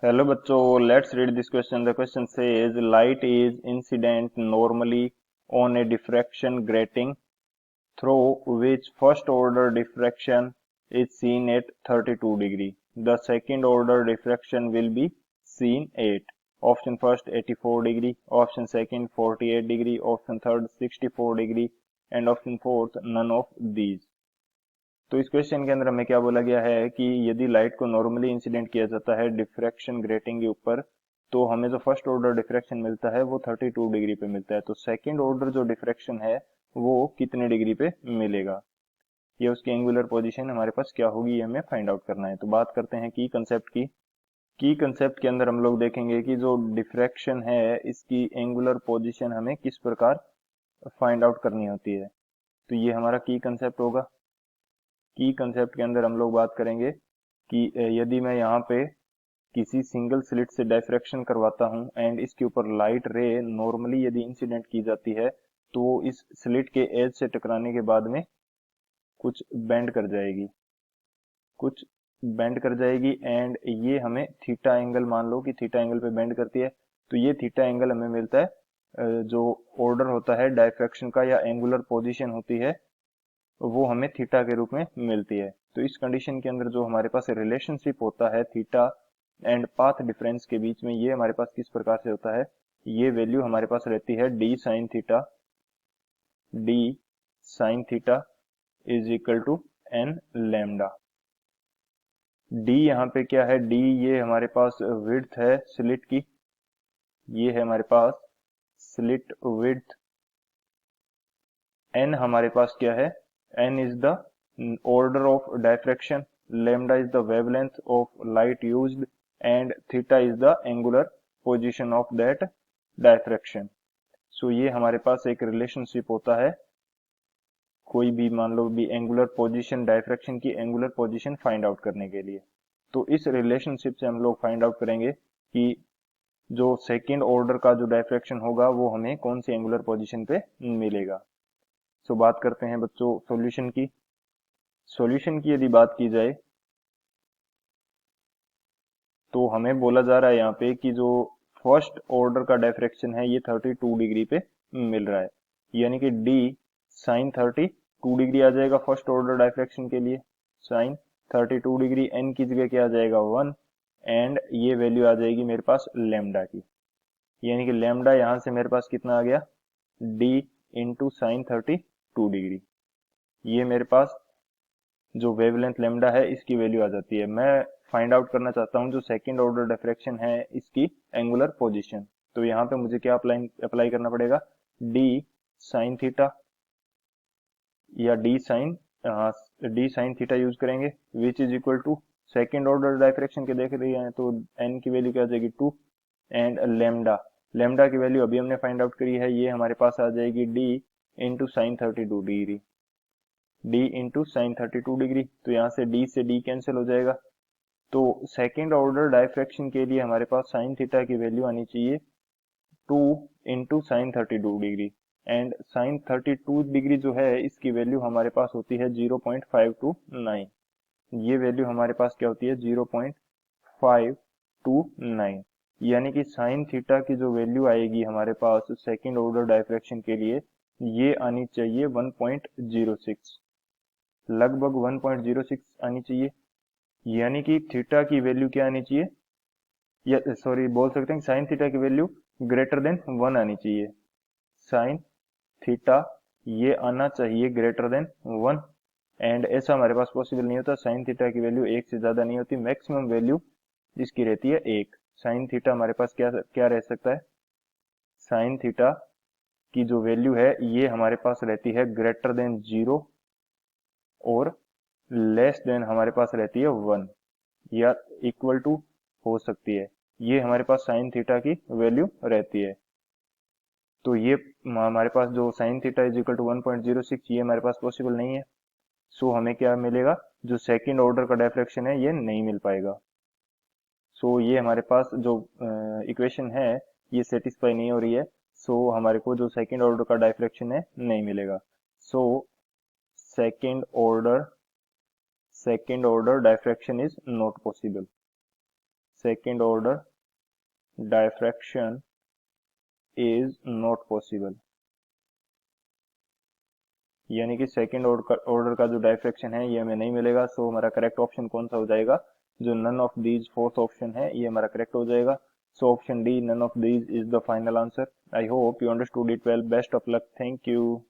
Hello बच्चों, let's read this question. The question says light is incident normally on A diffraction grating through which first order diffraction is seen at 32 degree. The second order diffraction will be seen at option first 84 degree, option second 48 degree, option third 64 degree and option fourth none of these. तो इस question के अंदर हमें क्या बोला गया है कि यदि लाइट को नॉर्मली इंसिडेंट किया जाता है डिफ्रैक्शन ग्रेटिंग के ऊपर, तो हमें जो फर्स्ट ऑर्डर डिफ्रैक्शन मिलता है वो 32 डिग्री पे मिलता है। तो सेकंड ऑर्डर जो डिफ्रैक्शन है वो कितने डिग्री पे मिलेगा, ये उसकी एंगुलर पोजीशन हमारे पास क्या होगी, ये हमें फाइंड आउट करना है। तो बात करते हैं की कंसेप्ट की। की कंसेप्ट के अंदर हम लोग देखेंगे कि जो डिफ्रैक्शन है इसकी एंगुलर पोजीशन हमें किस प्रकार फाइंड आउट करनी होती है। तो ये हमारा की कंसेप्ट होगा। की कंसेप्ट के अंदर हम लोग बात करेंगे कि यदि मैं यहाँ पे किसी सिंगल स्लिट से डायफ्रैक्शन करवाता हूँ एंड इसके ऊपर लाइट रे नॉर्मली यदि इंसिडेंट की जाती है, तो इस स्लिट के एज से टकराने के बाद में कुछ बेंड कर जाएगी, कुछ बेंड कर जाएगी एंड ये हमें थीटा एंगल, मान लो कि थीटा एंगल पे बेंड करती है, तो ये थीटा एंगल हमें मिलता है जो ऑर्डर होता है डायफ्रैक्शन का या एंगुलर पोजीशन होती है वो हमें थीटा के रूप में मिलती है। तो इस कंडीशन के अंदर जो हमारे पास रिलेशनशिप होता है थीटा एंड पाथ डिफरेंस के बीच में, ये हमारे पास किस प्रकार से होता है, ये वैल्यू हमारे पास रहती है d sine theta, d sine theta is equal to n lambda. D यहाँ पे क्या है, डी ये हमारे पास विड्थ है स्लिट की, ये है हमारे पास स्लिट विड्थ। एन हमारे पास क्या है, n is the order of diffraction, lambda is the wavelength of light used and theta is the angular position of that diffraction. So ये हमारे पास एक रिलेशनशिप होता है, कोई भी मान लो भी एंगुलर पोजीशन, डायफ्रैक्शन की एंगुलर पोजीशन फाइंड आउट करने के लिए। तो इस रिलेशनशिप से हम लोग फाइंड आउट करेंगे कि जो सेकेंड ऑर्डर का जो डायफ्रैक्शन होगा वो हमें कौन सी एंगुलर पोजीशन पे मिलेगा। सो बात करते हैं बच्चों सॉल्यूशन की। सॉल्यूशन की यदि बात की जाए तो हमें बोला जा रहा है यहाँ पे कि जो फर्स्ट ऑर्डर का डायफ्रैक्शन है ये 32 डिग्री पे मिल रहा है, यानी कि डी साइन 32 डिग्री आ जाएगा फर्स्ट ऑर्डर डायफ्रैक्शन के लिए। साइन 32 डिग्री, एन की जगह क्या आ जाएगा 1 एंड ये वैल्यू आ जाएगी मेरे पास लेमडा की, यानी कि लेमडा यहाँ से मेरे पास कितना आ गया, डी इंटू साइन 32 डिग्री। ये मेरे पास जो वेवलेंथ लेमडा है इसकी वैल्यू आ जाती है। मैं फाइंड आउट करना चाहता हूँ जो सेकंड ऑर्डर डिफ्रैक्शन है इसकी एंगुलर पोजीशन। तो यहाँ पे मुझे क्या अप्लाई अप्लाई करना पड़ेगा, डी साइन थीटा या डी साइन थीटा यूज करेंगे which is equal to second order diffraction के देख रहे हैं तो एन की वैल्यू क्या आ जाएगी 2 एंड लेमडा, लेमडा की वैल्यू अभी हमने फाइंड आउट करी है, ये हमारे पास आ जाएगी D into sine 32 degree, D into sine 32 degree. तो यहाँ से डी कैंसिल हो जाएगा। तो सेकेंड ऑर्डर डायफ्रैक्शन के लिए हमारे पास साइन थीटा की वैल्यू आनी चाहिए 2 into sine 32 degree and sine 32 degree जो है इसकी वैल्यू हमारे पास होती है 0.529। ये वैल्यू हमारे पास क्या होती है 0.529, यानी कि साइन थीटा की जो वैल्यू आएगी हमारे पास सेकेंड ऑर्डर डायफ्रैक्शन के लिए ये आनी चाहिए 1.06, लगभग 1.06 आनी चाहिए, यानी कि थीटा की वैल्यू क्या आनी चाहिए, या सॉरी बोल सकते हैं साइन थीटा की वैल्यू ग्रेटर देन 1 आनी चाहिए। साइन थीटा ये आना चाहिए ग्रेटर देन 1 एंड ऐसा हमारे पास पॉसिबल नहीं होता, साइन थीटा की वैल्यू 1 से ज्यादा नहीं होती, मैक्सिमम वैल्यू इसकी रहती है 1। साइन थीटा हमारे पास क्या क्या रह सकता है, साइन थीटा की जो वैल्यू है ये हमारे पास रहती है ग्रेटर देन 0 और लेस देन हमारे पास रहती है 1 या इक्वल टू हो सकती है, ये हमारे पास साइन थीटा की वैल्यू रहती है। तो ये हमारे पास जो sine theta is equal to 1.06 ये हमारे पास पॉसिबल नहीं है। सो हमें क्या मिलेगा, जो सेकंड ऑर्डर का डायफ्रैक्शन है ये नहीं मिल पाएगा। सो ये हमारे पास जो इक्वेशन है ये सेटिस्फाई नहीं हो रही है, सो हमारे को जो सेकंड ऑर्डर का डायफ्रैक्शन है नहीं मिलेगा। So second order diffraction is not possible, second order diffraction is not possible, यानी कि सेकेंड ऑर्डर का जो डायफ्रैक्शन है ये हमें नहीं मिलेगा। सो हमारा करेक्ट ऑप्शन कौन सा हो जाएगा, जो none of these fourth option है ये हमारा करेक्ट हो जाएगा। So option D, none of these is the final answer. I hope you understood it well. Best of luck. Thank you.